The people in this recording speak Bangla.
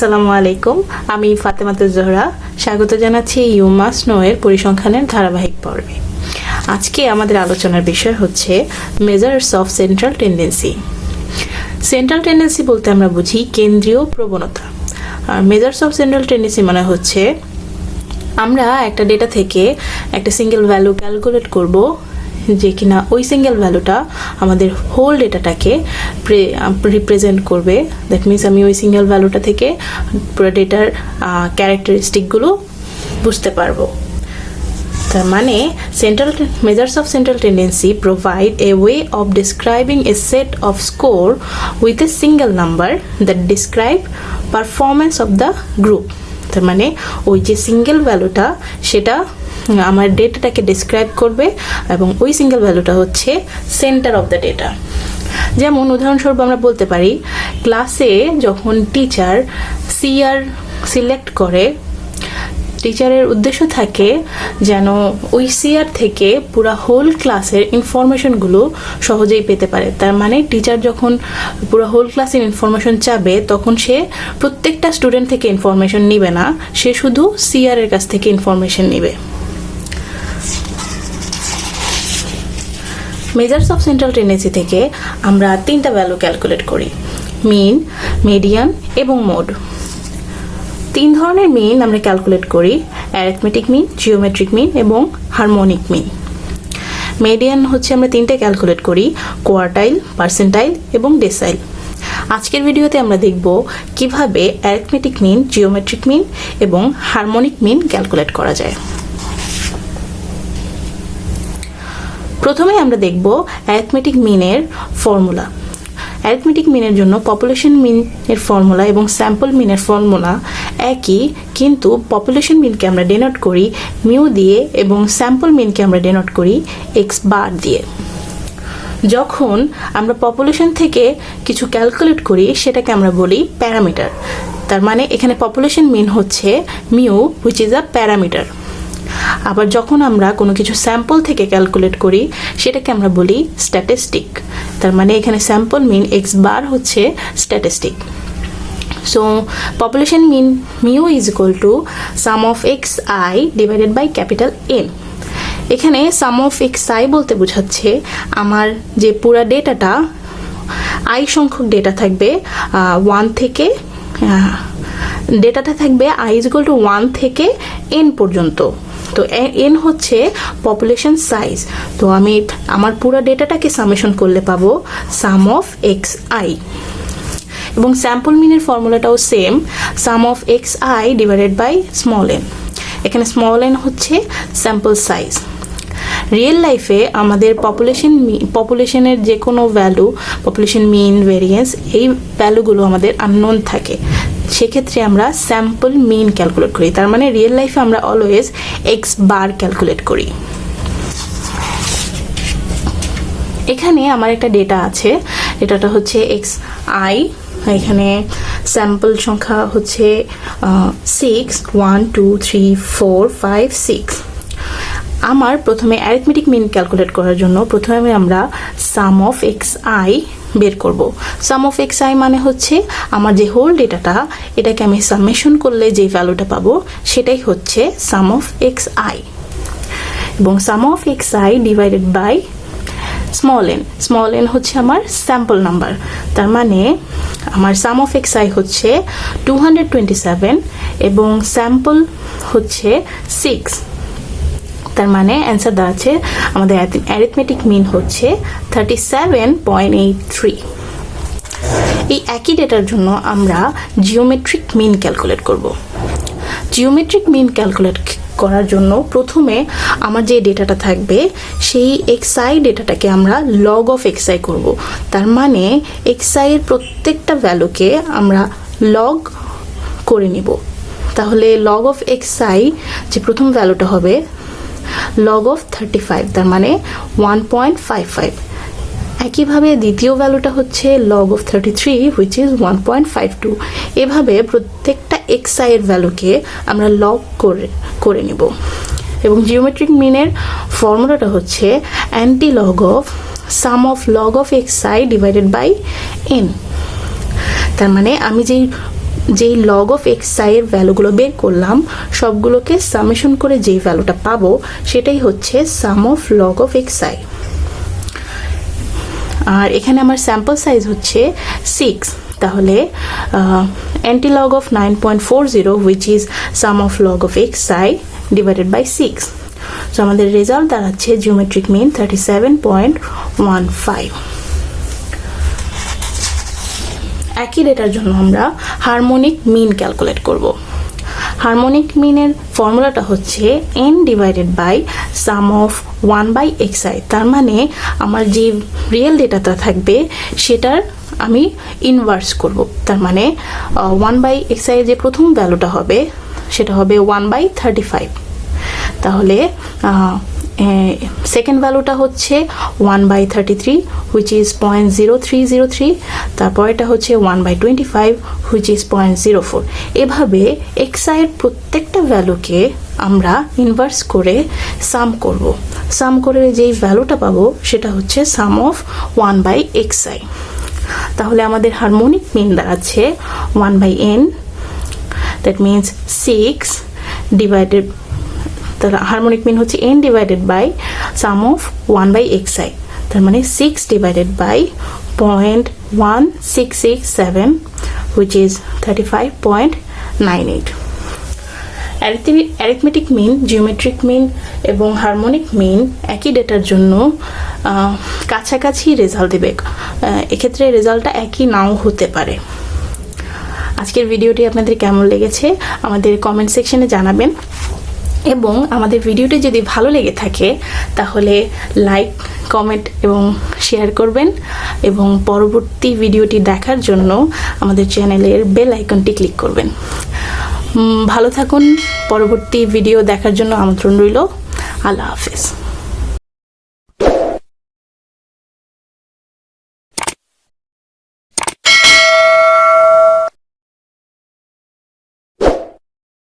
আসসালামু আলাইকুম, আমি ফাতেমা জোহরা স্বাগত জানাচ্ছি ইউ মাস্ট নো এর পরিসংখ্যানের ধারাবাহিক পর্বে। আজকে আমাদের আলোচনার বিষয় হচ্ছে measures of central tendency. Central tendency বলতে আমরা বুঝি কেন্দ্রীয় প্রবণতা, আর মেজার্স অফ সেন্ট্রাল টেন্ডেন্সি মানে হচ্ছে আমরা একটা ডেটা থেকে একটা সিঙ্গেল ভ্যালু ক্যালকুলেট করব যে কিনা ওই সিঙ্গেল ভ্যালুটা আমাদের হোল ডেটাটাকে রিপ্রেজেন্ট করবে। দ্যাট মিনস আমি ওই সিঙ্গেল ভ্যালুটা থেকে পুরো ডেটার ক্যারেক্টারিস্টিকগুলো বুঝতে পারবো। তার মানে measures of central tendency provide a way of describing a set off score with a single number that describe performance of the group. তার মানে ওই যে সিঙ্গেল ভ্যালুটা সেটা আমার ডেটাটাকে ডিসক্রাইব করবে এবং ওই সিঙ্গেল ভ্যালুটা হচ্ছে সেন্টার অফ দ্য ডেটা। যেমন উদাহরণস্বরূপ আমরা বলতে পারি ক্লাসে যখন টিচার সিআর সিলেক্ট করে, টিচারের উদ্দেশ্য থাকে যেন ওই সিআর থেকে পুরো হোল ক্লাসের ইনফরমেশনগুলো সহজেই পেতে পারে। তার মানে টিচার যখন পুরো হোল ক্লাসের ইনফরমেশন চাবে তখন সে প্রত্যেকটা স্টুডেন্ট থেকে ইনফরমেশন নিবে না, সে শুধু সিআর এর কাছ থেকে ইনফরমেশন নিবে। মেজার্স অফ সেন্ট্রাল টেন্ডেন্সি থেকে আমরা তিনটা ভ্যালু ক্যালকুলেট করি, মিন, মিডিয়ান এবং মোড। তিন ধরনের মিন আমরা ক্যালকুলেট করি, অ্যারিথমেটিক মিন, জিওমেট্রিক মিন এবং হারমোনিক মিন। মিডিয়ান হচ্ছে আমরা তিনটে ক্যালকুলেট করি, কোয়ার্টাইল, পার্সেন্টাইল এবং ডেসাইল। আজকের ভিডিওতে আমরা দেখব কিভাবে অ্যারিথমেটিক মিন, জিওমেট্রিক মিন এবং হারমোনিক মিন ক্যালকুলেট করা যায়। প্রথমে আমরা দেখব অ্যারিথমেটিক মিনের ফর্মুলা। অ্যারিথমেটিক মিনের জন্য পপুলেশন মিনের ফর্মুলা এবং স্যাম্পল মিনের ফর্মুলা একই, কিন্তু পপুলেশন মিনকে আমরা ডেনোট করি মিউ দিয়ে এবং স্যাম্পল মিনকে আমরা ডেনোট করি এক্স বার দিয়ে। যখন আমরা পপুলেশন থেকে কিছু ক্যালকুলেট করি সেটাকে আমরা বলি প্যারামিটার। তার মানে এখানে পপুলেশন মিন হচ্ছে mu which is a parameter. আবার যখন আমরা কোনো কিছু স্যাম্পল থেকে ক্যালকুলেট করি সেটাকে আমরা বলি স্ট্যাটিস্টিক। তার মানে এখানে স্যাম্পল মিন এক্স বার হচ্ছে statistic. So population mean mu is equal to sum of X I divided by capital N. এখানে সাম অফ এক্স আই বলতে বোঝাচ্ছে আমার যে পুরা ডেটাটা আই সংখ্যক ডেটা থাকবে 1 থেকে ডেটাটা থাকবে আই ইজ ইকুয়াল টু 1 থেকে এন পর্যন্ত। তো এন হচ্ছে পপুলেশন সাইজ। তো আমি আমার পুরো ডেটাটাকে সামেশন করলে পাবো সাম অফ এক্স আই। এবং স্যাম্পল মিনের ফর্মুলাটাও same, sum of X I divided by small N. এখানে স্মল এন হচ্ছে স্যাম্পল সাইজ। রিয়েল লাইফে আমাদের পপুলেশনের যে কোনো ভ্যালু, পপুলেশন মিন, ভেরিয়েন্স, এই ভ্যালুগুলো আমাদের আননোন থাকে, সেক্ষেত্রে আমরা স্যাম্পল মিন ক্যালকুলেট করি। তার মানে রিয়েল লাইফে আমরা অলওয়েজ এক্স বার ক্যালকুলেট করি। এখানে আমার একটা ডেটা আছে, ডেটাটা হচ্ছে এক্স আই। এখানে স্যাম্পল সংখ্যা হচ্ছে 6, 1 2 3 4 5 6। আমার প্রথমে অ্যারিথমেটিক মিন ক্যালকুলেট করার জন্য প্রথমে আমরা সাম অফ এক্স আই বের করব। সাম অফ এক্স আই মানে হচ্ছে আমার যে হোল ডেটাটা, এটাকে আমি সামেশন করলে যে ভ্যালুটা পাবো সেটাই হচ্ছে সাম অফ এক্স আই। এবং sum of X I divided by small N. Small N হচ্ছে আমার স্যাম্পল নাম্বার। তার মানে আমার সাম অফ এক্স আই হচ্ছে 227 এবং স্যাম্পল হচ্ছে 6। তার মানে অ্যান্সার দাঁড়াচ্ছে আমাদের অ্যারিথমেটিক মিন হচ্ছে 37.83। এই একই ডেটার জন্য আমরা জিওমেট্রিক মিন ক্যালকুলেট করব। জিওমেট্রিক মিন ক্যালকুলেট করার জন্য প্রথমে আমার যে ডেটাটা থাকবে সেই এক্সআই ডেটাটাকে আমরা লগ অফ এক্সআই করব। তার মানে এক্সআই এর প্রত্যেকটা ভ্যালুকে আমরা লগ করে নিব। তাহলে লগ অফ এক্সআই যে প্রথম ভ্যালুটা হবে লগ অফ 35, তার মানে 1.55। একইভাবে দ্বিতীয় ভ্যালুটা হচ্ছে লগ অফ 33 হুইচ ইজ 1.52। এভাবে প্রত্যেকটা এক্সআই এর ভ্যালুকে আমরা লগ করে নিব। এবং জিওমেট্রিক মিনের ফর্মুলাটা হচ্ছে antilog of sum of log of X I divided by N. তার মানে আমি যেই যেই লগ অফ এক্স আই এর ভ্যালুগুলো বের করলাম সবগুলোকে সামেশন করে যেই ভ্যালুটা পাবো সেটাই হচ্ছে sum of log of X I. আর এখানে আমার স্যাম্পল সাইজ হচ্ছে 6, তাহলে antilog of 9.40 which is sum of log of xi divided by 6. So আমাদের রেজাল্ট দাঁড়াচ্ছে জিওমেট্রিক মিন 37.15। একই ডেটার জন্য আমরা হারমোনিক মিন ক্যালকুলেট করব। হারমোনিক মিনের ফর্মুলাটা হচ্ছে n divided by sum of 1/xi। তার মানে আমার যে রিয়েল ডেটাটা থাকবে সেটার আমি ইনভার্স করব। তার মানে 1/xi এর যে প্রথম ভ্যালুটা হবে সেটা হবে 1/35। তাহলে সেকেন্ড ভ্যালুটা হচ্ছে 1/33 which is 0.0303, তারপর এটা হচ্ছে 1/25 which is 0.04। এভাবে xi এর প্রত্যেকটা ভ্যালুকে আমরা ইনভার্স করে সাম করব। সাম করে যেই ভ্যালুটা পাবো সেটা হচ্ছে সাম অফ 1/xi। তাহলে আমাদের হারমোনিক মিন দাঁড়াচ্ছে 1/n, দ্যাট মিনস 6 ডিভাইডেড, তাহলে হারমোনিক মিন হচ্ছে n divided by sum of 1/xi। তার মানে 6 divided by 0.1667 which is 35.98। Arithmetic mean, geometric mean এবং হারমোনিক মিন একই ডেটার জন্য কাছাকাছি রেজাল্ট দেবে। এক্ষেত্রে রেজাল্টটা একই নাও হতে পারে। আজকের ভিডিওটি আপনাদের কেমন লেগেছে আমাদের কমেন্ট সেকশনে জানাবেন, এবং আমাদের ভিডিওটি যদি ভালো লেগে থাকে তাহলে লাইক, কমেন্ট এবং শেয়ার করবেন, এবং পরবর্তী ভিডিওটি দেখার জন্য আমাদের চ্যানেলের বেল আইকনটি ক্লিক করবেন। ভালো থাকুন। পরবর্তী ভিডিও দেখার জন্য আমন্ত্রণ রইল। আল্লাহ হাফেজ।